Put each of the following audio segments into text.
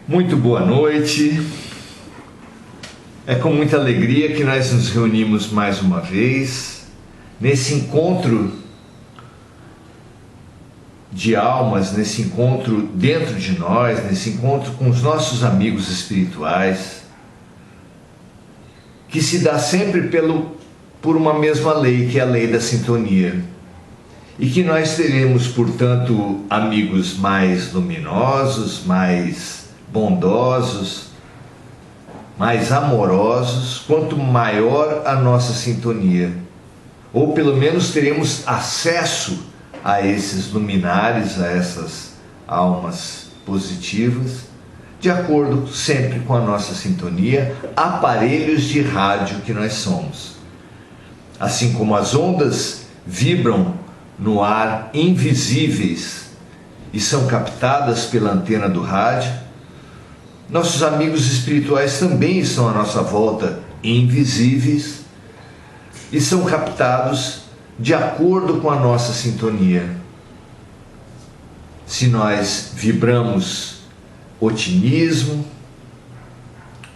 Muito boa noite. É com muita alegria que nós nos reunimos mais uma vez nesse encontro de almas, nesse encontro dentro de nós, nesse encontro com os nossos amigos espirituais, que se dá sempre por uma mesma lei, que é a lei da sintonia. E que nós teremos, portanto, amigos mais luminosos, mais bondosos, mais amorosos, quanto maior a nossa sintonia. Ou pelo menos teremos acesso a esses luminares, a essas almas positivas, de acordo sempre com a nossa sintonia, aparelhos de rádio que nós somos. Assim como as ondas vibram no ar invisíveis e são captadas pela antena do rádio, nossos amigos espirituais também estão à nossa volta, invisíveis, e são captados de acordo com a nossa sintonia. Se nós vibramos otimismo,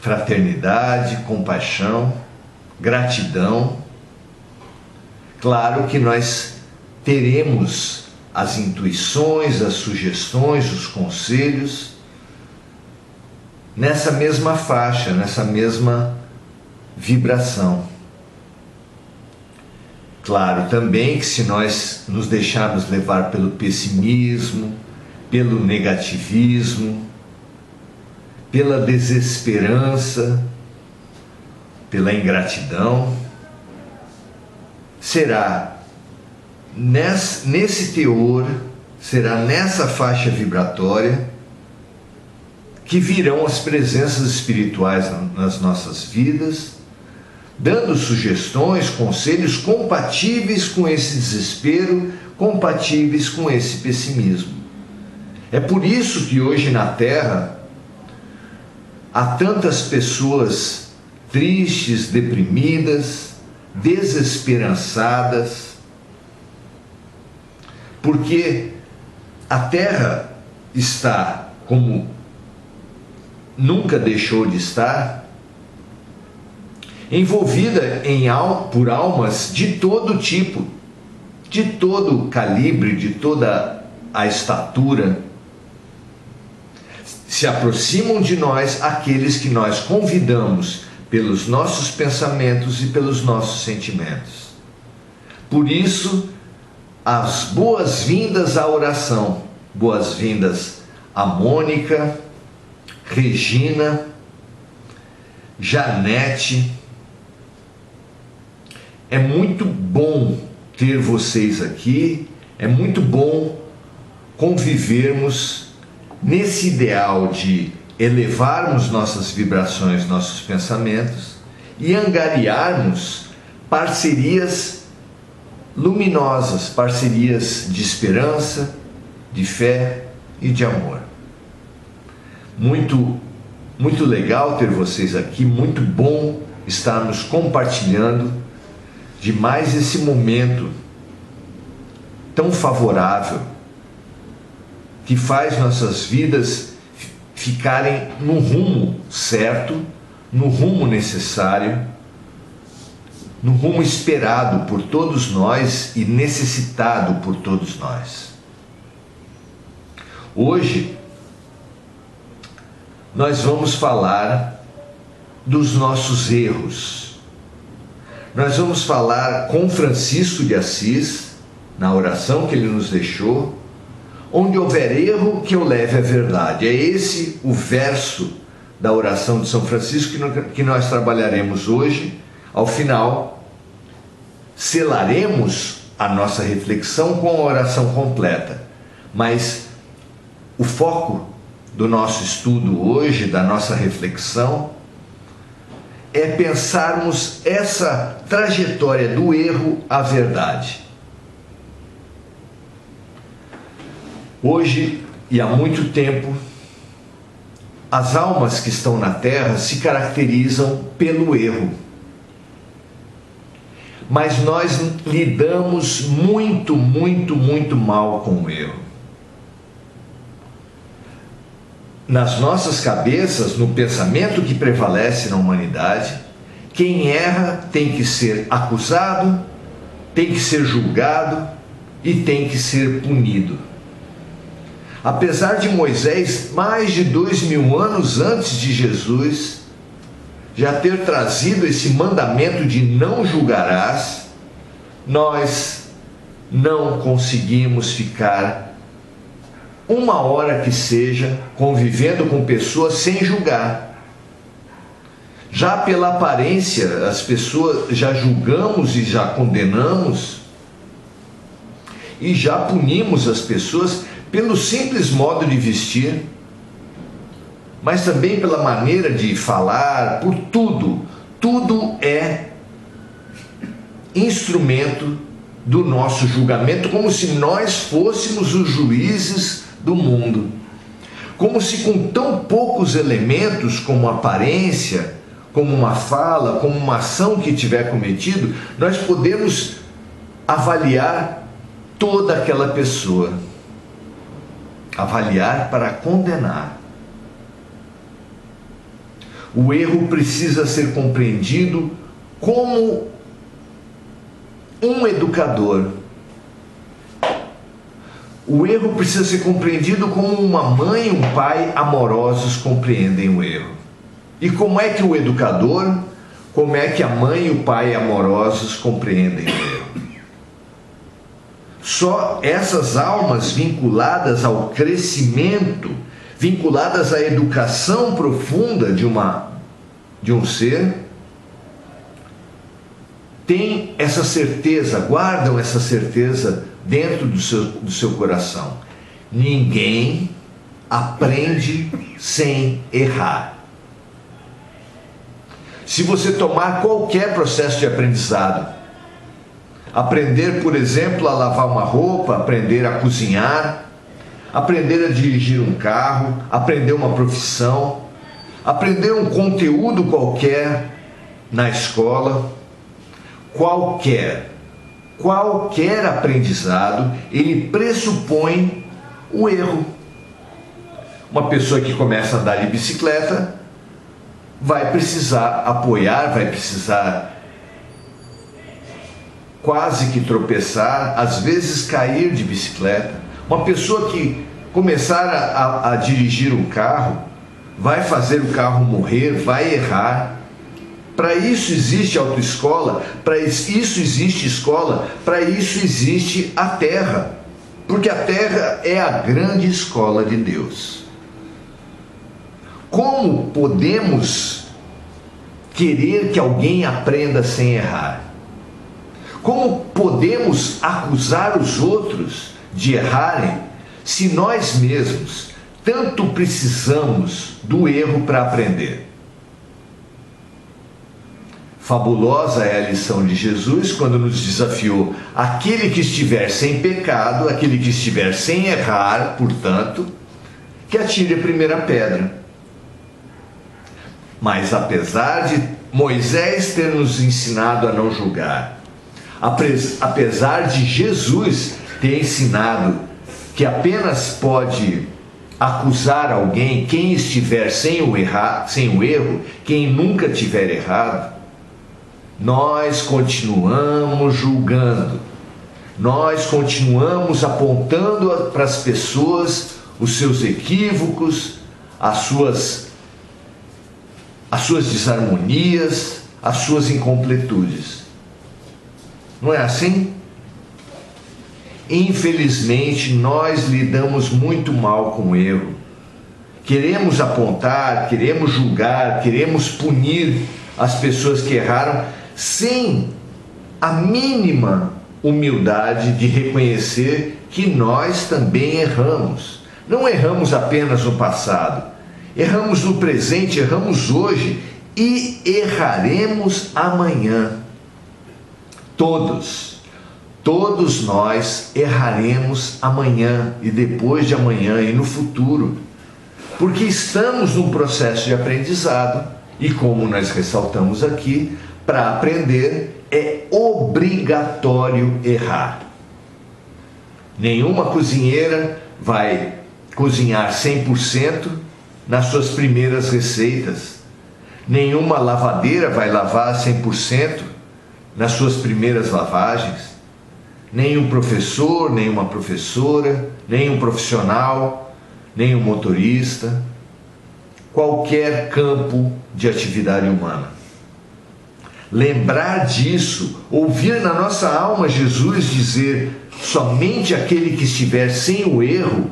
fraternidade, compaixão, gratidão, claro que nós teremos as intuições, as sugestões, os conselhos nessa mesma faixa, nessa mesma vibração. Claro também que se nós nos deixarmos levar pelo pessimismo, pelo negativismo, pela desesperança, pela ingratidão, será nesse teor, será nessa faixa vibratória que virão as presenças espirituais nas nossas vidas, dando sugestões, conselhos compatíveis com esse desespero, compatíveis com esse pessimismo. É por isso que hoje na Terra há tantas pessoas tristes, deprimidas, desesperançadas, porque a Terra está, como nunca deixou de estar, envolvida por almas de todo tipo, de todo calibre, de toda a estatura. Se aproximam de nós aqueles que nós convidamos pelos nossos pensamentos e pelos nossos sentimentos. Por isso, as boas-vindas à oração, boas-vindas a Mônica, Regina, Janete. É muito bom ter vocês aqui, é muito bom convivermos nesse ideal de elevarmos nossas vibrações, nossos pensamentos e angariarmos parcerias luminosas, parcerias de esperança, de fé e de amor. Muito legal ter vocês aqui, muito bom estarmos compartilhando de mais esse momento tão favorável que faz nossas vidas ficarem no rumo certo, no rumo necessário, no rumo esperado por todos nós e necessitado por todos nós. Hoje nós vamos falar dos nossos erros. Nós vamos falar com Francisco de Assis, na oração que ele nos deixou: onde houver erro, que eu leve a verdade. É esse o verso da oração de São Francisco que nós trabalharemos hoje. Ao final, selaremos a nossa reflexão com a oração completa. Mas o foco do nosso estudo hoje, da nossa reflexão, é pensarmos essa trajetória do erro à verdade. Hoje, e há muito tempo, as almas que estão na Terra se caracterizam pelo erro. Mas nós lidamos muito, muito mal com o erro. nas nossas cabeças, no pensamento que prevalece na humanidade, quem erra tem que ser acusado, tem que ser julgado e tem que ser punido. Apesar de Moisés, mais de 2000 anos antes de Jesus, já ter trazido esse mandamento de não julgarás, nós não conseguimos ficar uma hora que seja convivendo com pessoas sem julgar. Já pela aparência, as pessoas já julgamos e já condenamos e já punimos as pessoas pelo simples modo de vestir, mas também pela maneira de falar, por tudo. Tudo é instrumento do nosso julgamento, como se nós fôssemos os juízes do mundo. Como se com tão poucos elementos, como aparência, como uma fala, como uma ação que tiver cometido, nós podemos avaliar toda aquela pessoa. Avaliar para condenar. O erro precisa ser compreendido como um educador. O erro precisa ser compreendido como uma mãe e um pai amorosos compreendem o erro. E como é que o educador, como é que a mãe e o pai amorosos compreendem o erro? Só essas almas vinculadas ao crescimento, vinculadas à educação profunda de um ser, têm essa certeza, guardam essa certeza dentro do seu coração. Ninguém aprende sem errar. Se você tomar qualquer processo de aprendizado, aprender, por exemplo, a lavar uma roupa, aprender a cozinhar, aprender a dirigir um carro, aprender uma profissão, aprender um conteúdo qualquer na escola, qualquer aprendizado, ele pressupõe o erro. Uma pessoa que começa a andar de bicicleta vai precisar apoiar, vai precisar quase que tropeçar, às vezes cair de bicicleta. Uma pessoa que começar a dirigir um carro vai fazer o carro morrer, vai errar. Para isso existe autoescola, para isso existe escola, para isso existe a terra, porque a terra é a grande escola de Deus. Como podemos querer que alguém aprenda sem errar? Como podemos acusar os outros de errarem se nós mesmos tanto precisamos do erro para aprender? Fabulosa é a lição de Jesus quando nos desafiou: aquele que estiver sem pecado, aquele que estiver sem errar, portanto, que atire a primeira pedra. Mas apesar de Moisés ter nos ensinado a não julgar, apesar de Jesus ter ensinado que apenas pode acusar alguém quem estiver sem o erro, quem nunca tiver errado, nós continuamos julgando, nós continuamos apontando para as pessoas os seus equívocos, as suas desarmonias, as suas incompletudes. Não é assim? Infelizmente, nós lidamos muito mal com o erro. Queremos apontar, queremos julgar, queremos punir as pessoas que erraram, sem a mínima humildade de reconhecer que nós também erramos. Não erramos apenas no passado, erramos no presente, erramos hoje e erraremos amanhã. Todos nós erraremos amanhã e depois de amanhã e no futuro, porque estamos num processo de aprendizado e, como nós ressaltamos aqui, para aprender é obrigatório errar. Nenhuma cozinheira vai cozinhar 100% nas suas primeiras receitas. Nenhuma lavadeira vai lavar 100% nas suas primeiras lavagens. Nenhum professor, nenhuma professora, nenhum profissional, nenhum motorista, qualquer campo de atividade humana. Lembrar disso, ouvir na nossa alma Jesus dizer: somente aquele que estiver sem o erro,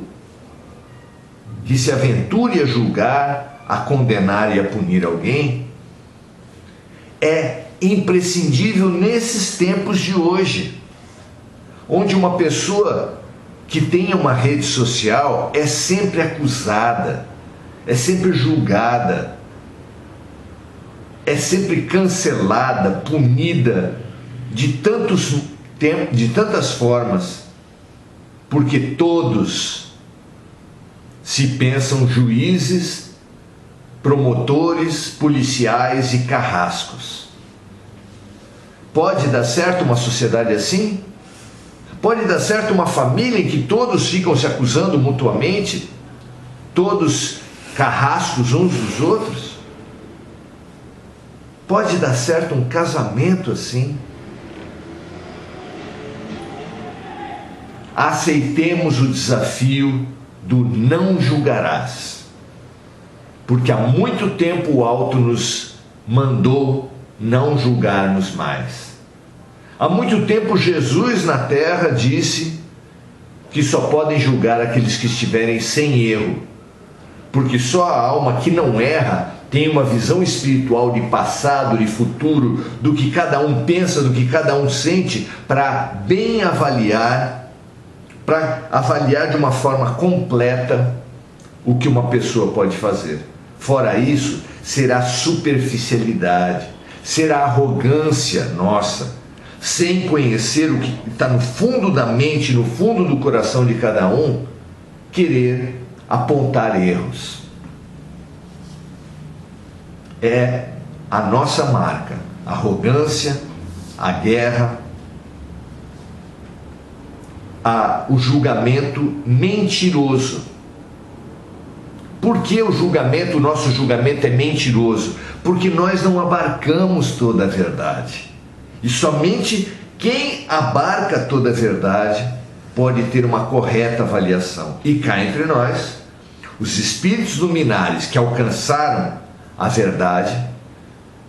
que se aventure a julgar, a condenar e a punir alguém, é imprescindível nesses tempos de hoje, onde uma pessoa que tenha uma rede social é sempre acusada, é sempre julgada, é sempre cancelada, punida de tantas formas, porque todos se pensam juízes, promotores, policiais e carrascos. Pode dar certo uma sociedade assim? Pode dar certo uma família em que todos ficam se acusando mutuamente, todos carrascos uns dos outros? Pode dar certo um casamento assim? Aceitemos o desafio do não julgarás, porque há muito tempo o alto nos mandou não julgarmos mais. Há muito tempo Jesus na terra disse que só podem julgar aqueles que estiverem sem erro, porque só a alma que não erra tem uma visão espiritual de passado, de futuro, do que cada um pensa, do que cada um sente, para bem avaliar, de uma forma completa o que uma pessoa pode fazer. Fora isso, será superficialidade, será arrogância nossa, sem conhecer o que está no fundo da mente, no fundo do coração de cada um, querer apontar erros. É a nossa marca, a arrogância, a guerra, o julgamento mentiroso. Por que o nosso julgamento é mentiroso? Porque nós não abarcamos toda a verdade. E somente quem abarca toda a verdade pode ter uma correta avaliação. E cá entre nós, os espíritos luminares que alcançaram a verdade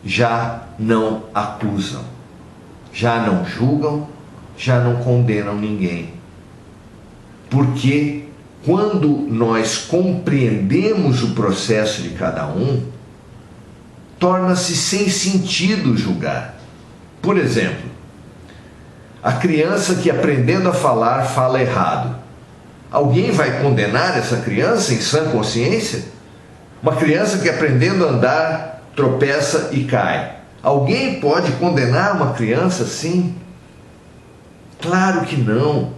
já não acusam, já não julgam, já não condenam ninguém. Porque quando nós compreendemos o processo de cada um, torna-se sem sentido julgar. Por exemplo, a criança que aprendendo a falar fala errado. Alguém vai condenar essa criança em sã consciência? Uma criança que aprendendo a andar tropeça e cai. Alguém pode condenar uma criança assim? Claro que não.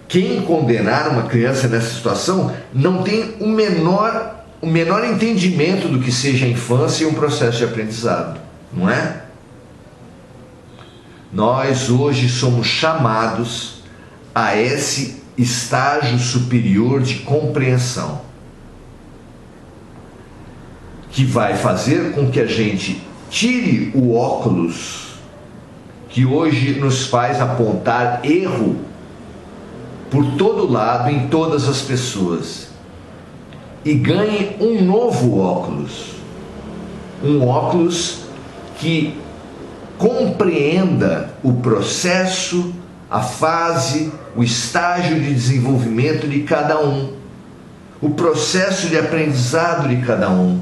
Quem condenar uma criança nessa situação não tem o menor entendimento do que seja a infância e um processo de aprendizado, não é? Nós hoje somos chamados a esse estágio superior de compreensão, que vai fazer com que a gente tire o óculos que hoje nos faz apontar erro por todo lado, em todas as pessoas, e ganhe um novo óculos, um óculos que compreenda o processo, a fase, o estágio de desenvolvimento de cada um, o processo de aprendizado de cada um,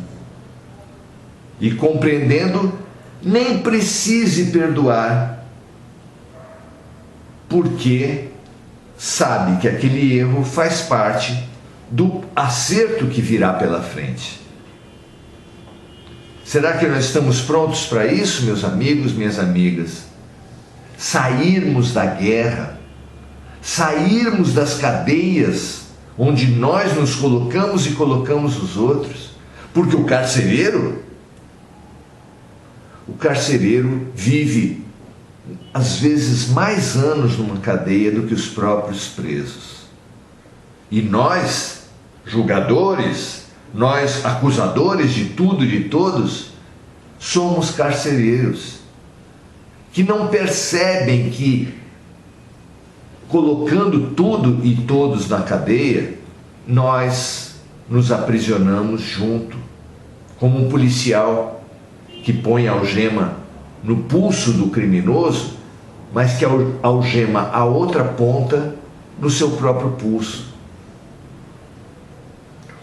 e compreendendo, nem precise perdoar, porque sabe que aquele erro faz parte do acerto que virá pela frente. Será que nós estamos prontos para isso, meus amigos, minhas amigas? Sairmos da guerra, sairmos das cadeias onde nós nos colocamos e colocamos os outros, porque o carcereiro vive às vezes mais anos numa cadeia do que os próprios presos. E nós julgadores, nós acusadores de tudo e de todos, somos carcereiros, que não percebem que, colocando tudo e todos na cadeia, nós nos aprisionamos junto, como um policial que põe a algema no pulso do criminoso, mas que algema a outra ponta no seu próprio pulso.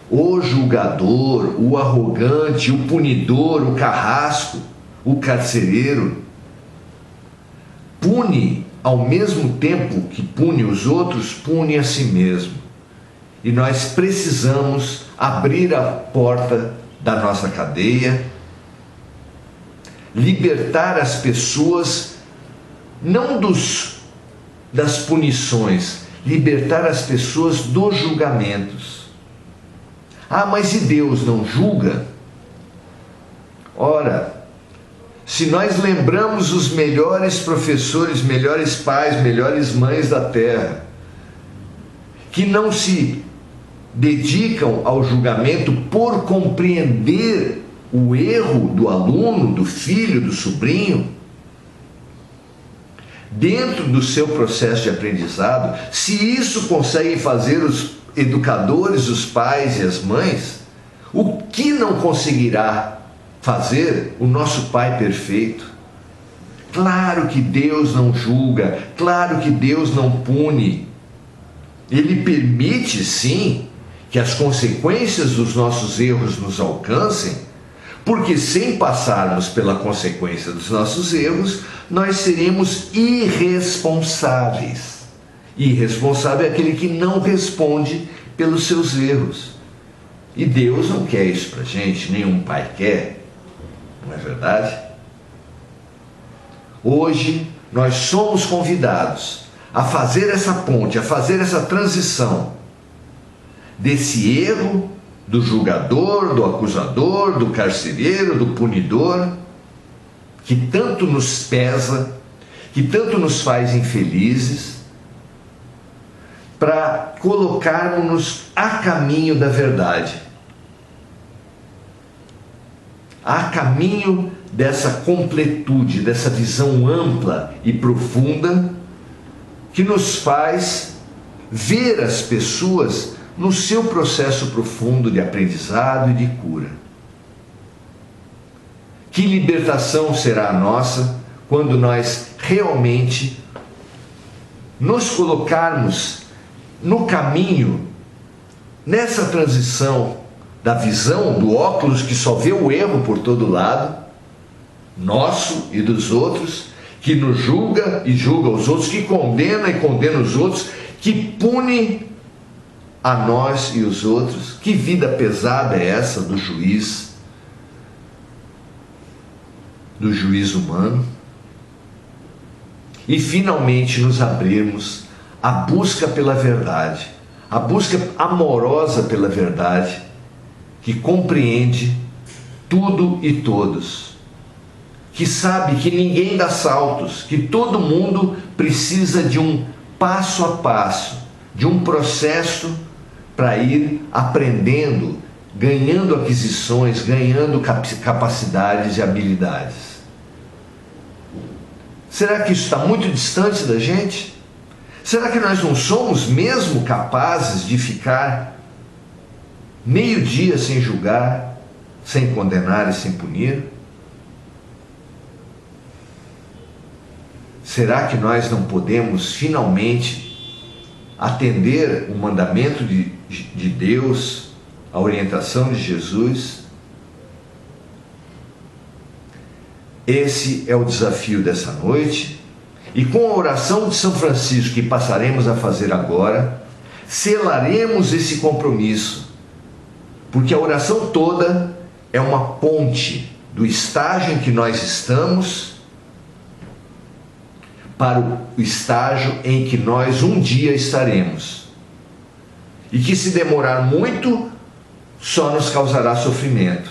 O julgador, o arrogante, o punidor, o carrasco, o carcereiro, pune, ao mesmo tempo que pune os outros, pune a si mesmo. E nós precisamos abrir a porta da nossa cadeia, libertar as pessoas, não das punições, libertar as pessoas dos julgamentos. Ah, mas e Deus não julga? Ora, se nós lembramos os melhores professores, melhores pais, melhores mães da terra, que não se dedicam ao julgamento por compreender o erro do aluno, do filho, do sobrinho, dentro do seu processo de aprendizado, se isso conseguem fazer os educadores, os pais e as mães, o que não conseguirá fazer o nosso Pai perfeito? Claro que Deus não julga, claro que Deus não pune. Ele permite, sim, que as consequências dos nossos erros nos alcancem, porque sem passarmos pela consequência dos nossos erros, nós seremos irresponsáveis. Irresponsável é aquele que não responde pelos seus erros. E Deus não quer isso pra gente, nenhum pai quer, não é verdade? Hoje nós somos convidados a fazer essa ponte, a fazer essa transição desse erro do julgador, do acusador, do carcereiro, do punidor, que tanto nos pesa, que tanto nos faz infelizes, para colocarmos-nos a caminho da verdade, a caminho dessa completude, dessa visão ampla e profunda, que nos faz ver as pessoas no seu processo profundo de aprendizado e de cura. Que libertação será a nossa quando nós realmente nos colocarmos no caminho, nessa transição da visão, do óculos que só vê o erro por todo lado, nosso e dos outros, que nos julga e julga os outros, que condena e condena os outros, que pune a nós e os outros. Que vida pesada é essa do juiz humano? E finalmente nos abrirmos à busca pela verdade, a busca amorosa pela verdade, que compreende tudo e todos, que sabe que ninguém dá saltos, que todo mundo precisa de um passo a passo, de um processo para ir aprendendo, ganhando aquisições, ganhando capacidades e habilidades. Será que isso está muito distante da gente? Será que nós não somos mesmo capazes de ficar meio dia sem julgar, sem condenar e sem punir? Será que nós não podemos finalmente atender o mandamento de Deus, a orientação de Jesus? Esse é o desafio dessa noite, e com a oração de São Francisco que passaremos a fazer agora, selaremos esse compromisso, porque a oração toda é uma ponte do estágio em que nós estamos para o estágio em que nós um dia estaremos, e que se demorar muito só nos causará sofrimento,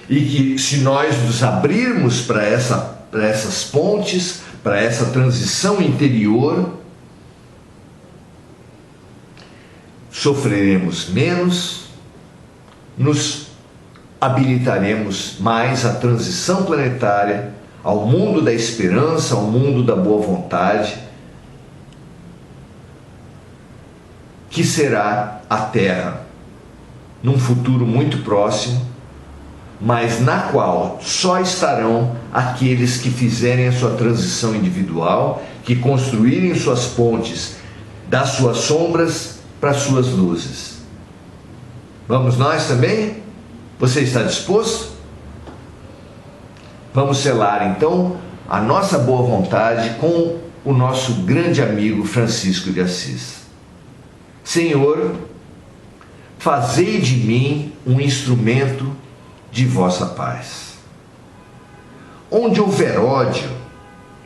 e que se nós nos abrirmos para essas pontes, para essa transição interior, sofreremos menos, nos habilitaremos mais à transição planetária, ao mundo da esperança, ao mundo da boa vontade, que será a Terra num futuro muito próximo, mas na qual só estarão aqueles que fizerem a sua transição individual, que construírem suas pontes das suas sombras para as suas luzes. Vamos nós também? Você está disposto? Vamos selar então a nossa boa vontade com o nosso grande amigo Francisco de Assis. Senhor, fazei de mim um instrumento de vossa paz. Onde houver ódio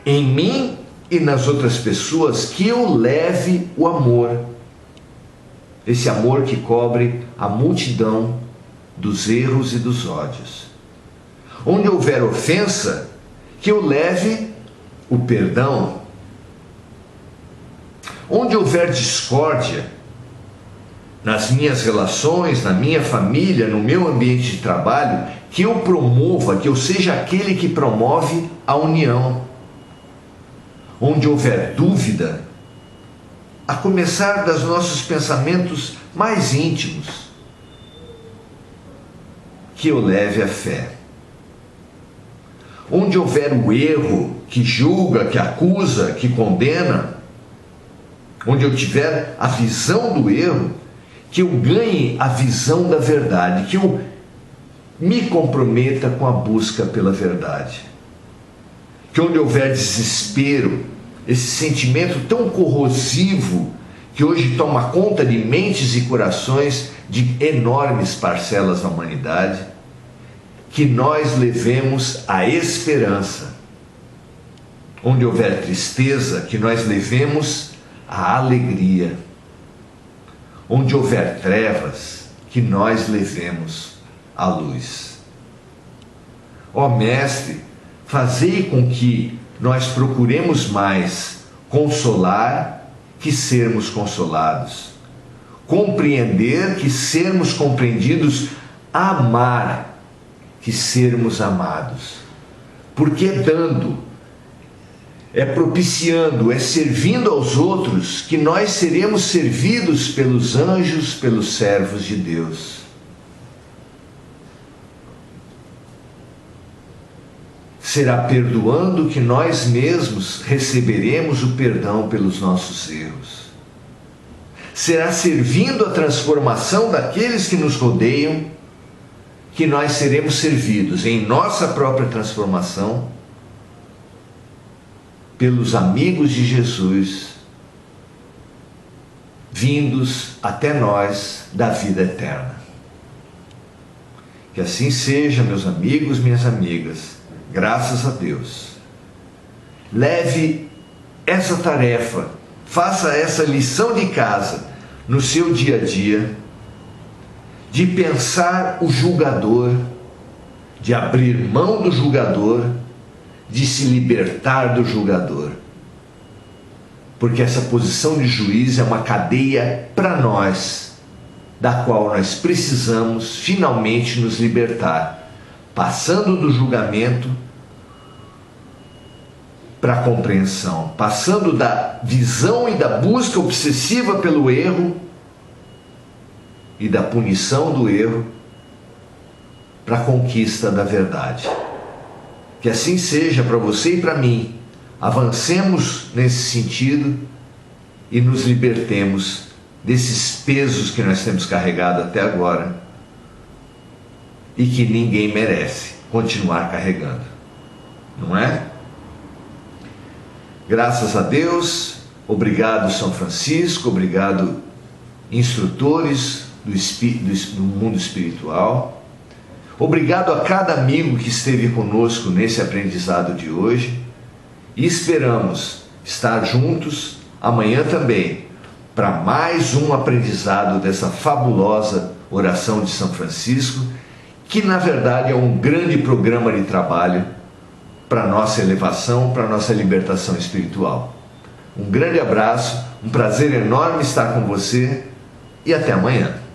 em mim e nas outras pessoas, que eu leve o amor. Esse amor que cobre a multidão dos erros e dos ódios. Onde houver ofensa, que eu leve o perdão. Onde houver discórdia, nas minhas relações, na minha família, no meu ambiente de trabalho, que eu promova, que eu seja aquele que promove a união. Onde houver dúvida, a começar dos nossos pensamentos mais íntimos, que eu leve a fé. Onde houver o erro, que julga, que acusa, que condena, onde eu tiver a visão do erro, que eu ganhe a visão da verdade, que eu me comprometa com a busca pela verdade. Que onde houver desespero, esse sentimento tão corrosivo que hoje toma conta de mentes e corações de enormes parcelas da humanidade, que nós levemos a esperança. Onde houver tristeza, que nós levemos a alegria. Onde houver trevas, que nós levemos a luz. Ó Mestre, fazei com que nós procuremos mais consolar que sermos consolados, compreender que sermos compreendidos, amar que sermos amados. Porque é dando, é propiciando, é servindo aos outros que nós seremos servidos pelos anjos, pelos servos de Deus. Será perdoando que nós mesmos receberemos o perdão pelos nossos erros. Será servindo a transformação daqueles que nos rodeiam que nós seremos servidos em nossa própria transformação pelos amigos de Jesus vindos até nós da vida eterna. Que assim seja, meus amigos, minhas amigas. Graças a Deus. Leve essa tarefa, faça essa lição de casa no seu dia a dia, de pensar o julgador, de abrir mão do julgador, de se libertar do julgador. Porque essa posição de juiz é uma cadeia para nós, da qual nós precisamos finalmente nos libertar, passando do julgamento para a compreensão, passando da visão e da busca obsessiva pelo erro e da punição do erro para a conquista da verdade. Que assim seja para você e para mim. Avancemos nesse sentido e nos libertemos desses pesos que nós temos carregado até agora e que ninguém merece continuar carregando, não é? Graças a Deus, obrigado São Francisco, obrigado instrutores do mundo espiritual, obrigado a cada amigo que esteve conosco nesse aprendizado de hoje e esperamos estar juntos amanhã também para mais um aprendizado dessa fabulosa oração de São Francisco, que na verdade é um grande programa de trabalho para a nossa elevação, para a nossa libertação espiritual. Um grande abraço, um prazer enorme estar com você e até amanhã.